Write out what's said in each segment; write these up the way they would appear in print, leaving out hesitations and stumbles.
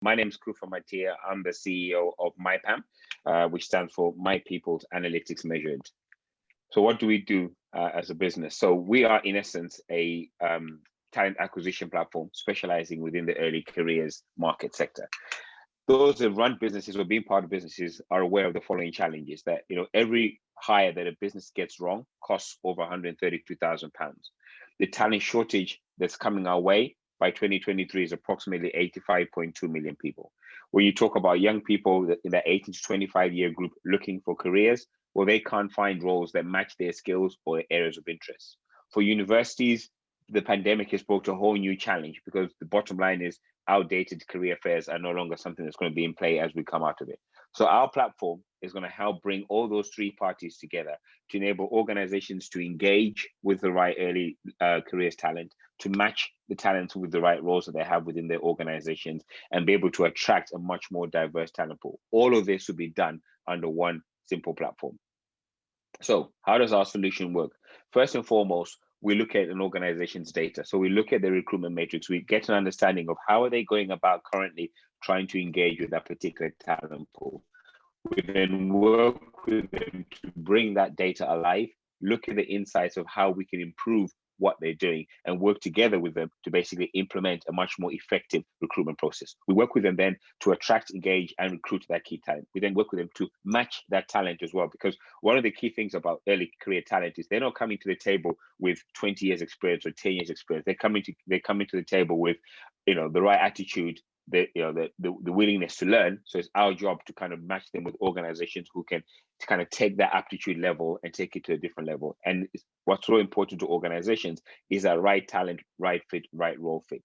My name is Kufa Matiya. I'm the CEO of myPam, which stands for My People's Analytics Measured. So what do we do as a business? So we are, in essence, a talent acquisition platform specializing within the early careers market sector. Those that run businesses or being part of businesses are aware of the following challenges: that every hire that a business gets wrong costs over £132,000. The talent shortage that's coming our way by 2023 is approximately 85.2 million people. When you talk about young people in that 18 to 25 year group looking for careers, well, they can't find roles that match their skills or areas of interest. For universities, the pandemic has brought a whole new challenge, because the bottom line is outdated career fairs are no longer something that's going to be in play as we come out of it. So our platform is going to help bring all those three parties together to enable organizations to engage with the right early careers talent, to match the talent with the right roles that they have within their organizations, and be able to attract a much more diverse talent pool. All of this will be done under one simple platform. So how does our solution work? First and foremost, we look at an organization's data. So we look at the recruitment matrix. We get an understanding of how are they going about currently trying to engage with that particular talent pool. We then work with them to bring that data alive, look at the insights of how we can improve what they're doing, and work together with them to basically implement a much more effective recruitment process. We work with them then to attract, engage, and recruit that key talent. We then work with them to match that talent as well, because one of the key things about early career talent is they're not coming to the table with 20 years experience or 10 years experience. They're coming to the table with the right attitude, the willingness to learn. So it's our job to kind of match them with organizations who can kind of take that aptitude level and take it to a different level. And what's so important to organizations is that right talent, right fit, right role fit.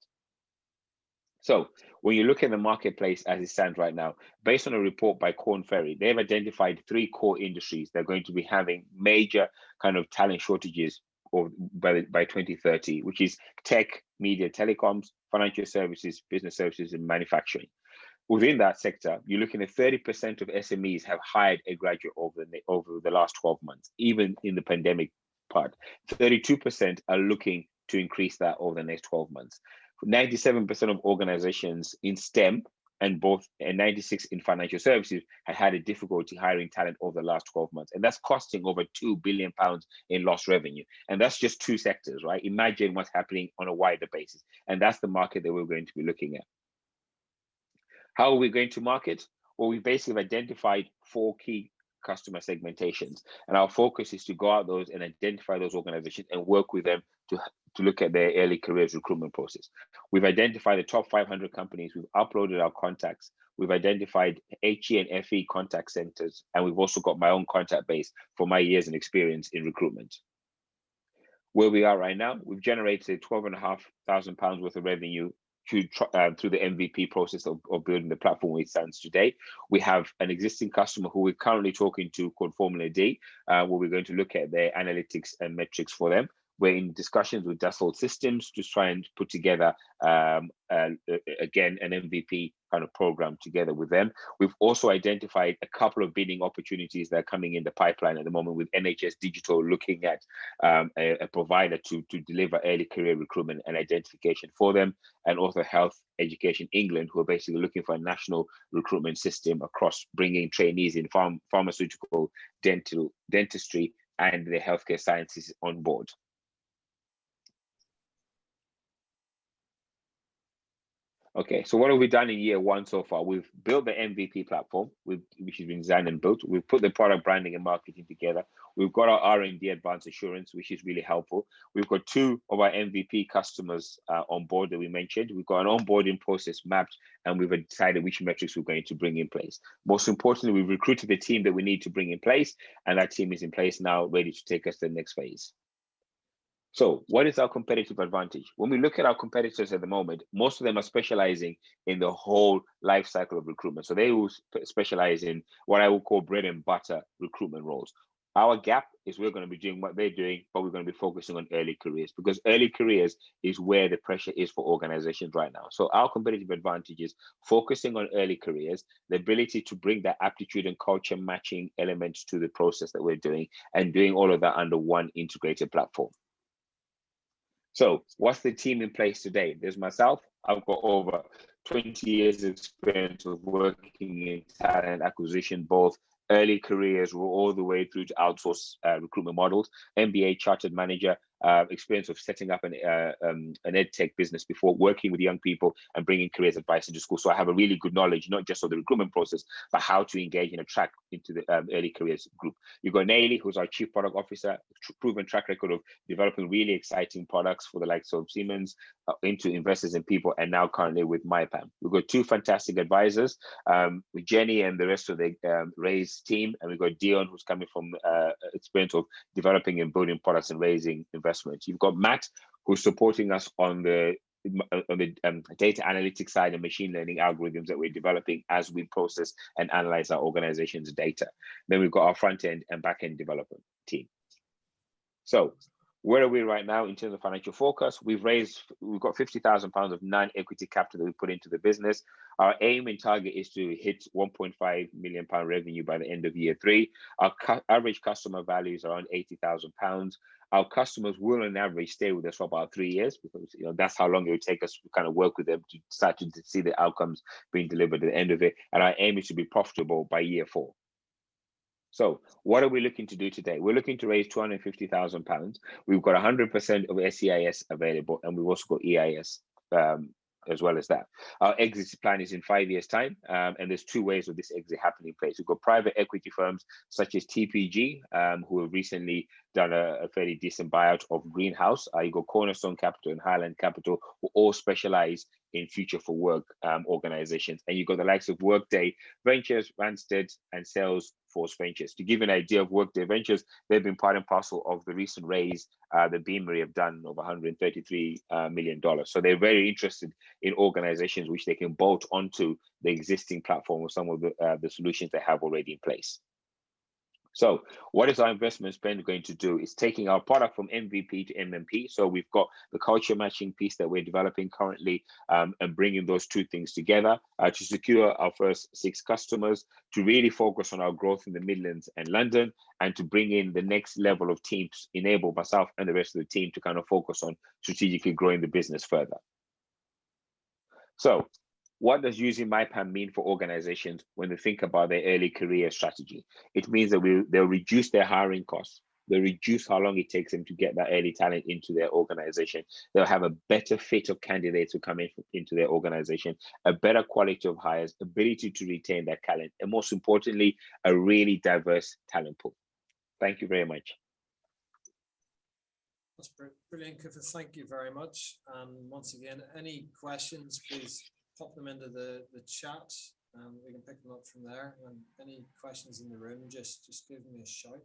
So when you look at the marketplace as it stands right now, based on a report by Korn Ferry, they've identified 3 core industries that are going to be having major kind of talent shortages by 2030, which is tech, media, telecoms, financial services, business services, and manufacturing. Within that sector, you're looking at 30% of SMEs have hired a graduate over the last 12 months, even in the pandemic part. 32% are looking to increase that over the next 12 months. 97% of organizations in STEM and 96 in financial services had a difficulty hiring talent over the last 12 months. And that's costing over £2 billion in lost revenue. And that's just 2 sectors, right? Imagine what's happening on a wider basis. And that's the market that we're going to be looking at. How are we going to market? Well, we basically identified 4 key customer segmentations. And our focus is to go out those and identify those organizations and work with them to look at their early careers recruitment process. We've identified the top 500 companies. We've uploaded our contacts. We've identified HE and FE contact centers. And we've also got my own contact base for my years and experience in recruitment. Where we are right now, we've generated £12,500 worth of revenue through the MVP process of building the platform where it stands today. We have an existing customer who we're currently talking to called Formula D, where we're going to look at their analytics and metrics for them. We're in discussions with Dassault Systems to try and put together, again, an MVP kind of program together with them. We've also identified a couple of bidding opportunities that are coming in the pipeline at the moment, with NHS Digital looking at a provider to deliver early career recruitment and identification for them, and also Health Education England, who are basically looking for a national recruitment system across bringing trainees in pharmaceutical, dentistry, and the healthcare sciences on board. Okay, so what have we done in year 1 so far? We've built the MVP platform, which has been designed and built. We've put the product branding and marketing together. We've got our R&D advanced assurance, which is really helpful. We've got 2 of our MVP customers on board that we mentioned. We've got an onboarding process mapped, and we've decided which metrics we're going to bring in place. Most importantly, we've recruited the team that we need to bring in place, and that team is in place now, ready to take us to the next phase. So what is our competitive advantage? When we look at our competitors at the moment, most of them are specializing in the whole life cycle of recruitment. So they will specialize in what I will call bread and butter recruitment roles. Our gap is we're going to be doing what they're doing, but we're going to be focusing on early careers, because early careers is where the pressure is for organizations right now. So our competitive advantage is focusing on early careers, the ability to bring that aptitude and culture matching elements to the process that we're doing, and doing all of that under one integrated platform. So what's the team in place today? There's myself. I've got over 20 years experience of working in talent acquisition, both early careers all the way through to outsource recruitment models, MBA chartered manager, experience of setting up an ed tech business before, working with young people and bringing careers advice into school. So I have a really good knowledge, not just of the recruitment process, but how to engage and attract into the early careers group. You've got Naily, who's our chief product officer, proven track record of developing really exciting products for the likes of Siemens, into investors and people, and now currently with myPam. We've got two fantastic advisors, with Jenny and the rest of the Raith team, and we've got Dion, who's coming from experience of developing and building products and raising investments. You've got Matt, who's supporting us on the data analytics side and machine learning algorithms that we're developing as we process and analyze our organization's data. Then we've got our front end and back end development team. So where are we right now in terms of financial forecast? We've got £50,000 of non-equity capital that we put into the business. Our aim and target is to hit £1.5 million revenue by the end of year 3. Our average customer value is around £80,000. Our customers will on average stay with us for about 3 years, because that's how long it would take us to kind of work with them to start to see the outcomes being delivered at the end of it. And our aim is to be profitable by year 4. So what are we looking to do today? We're looking to raise £250,000. We've got 100% of SEIS available, and we've also got EIS as well as that. Our exit plan is in 5 years' time, and there's 2 ways of this exit happening in place. We've got private equity firms such as TPG, who have recently done a fairly decent buyout of Greenhouse. You've got Cornerstone Capital and Highland Capital, who all specialize in future for work organizations. And you've got the likes of Workday Ventures, Randstad, and Salesforce Ventures. To give you an idea of Workday Ventures, they've been part and parcel of the recent raise that Beamery have done of $133 million. So they're very interested in organizations which they can bolt onto the existing platform with some of the solutions they have already in place. So what is our investment spend going to do? It's taking our product from MVP to MMP. So we've got the culture matching piece that we're developing currently, and bringing those 2 things together to secure our first 6 customers, to really focus on our growth in the Midlands and London, and to bring in the next level of teams, enable myself and the rest of the team to kind of focus on strategically growing the business further. So what does using myPam mean for organizations when they think about their early career strategy? It means that they'll reduce their hiring costs. They'll reduce how long it takes them to get that early talent into their organization. They'll have a better fit of candidates who come into their organization, a better quality of hires, ability to retain that talent, and most importantly, a really diverse talent pool. Thank you very much. That's brilliant, Kufa. Thank you very much. And once again, any questions, please pop them into the chat, and we can pick them up from there. And any questions in the room, just give me a shout.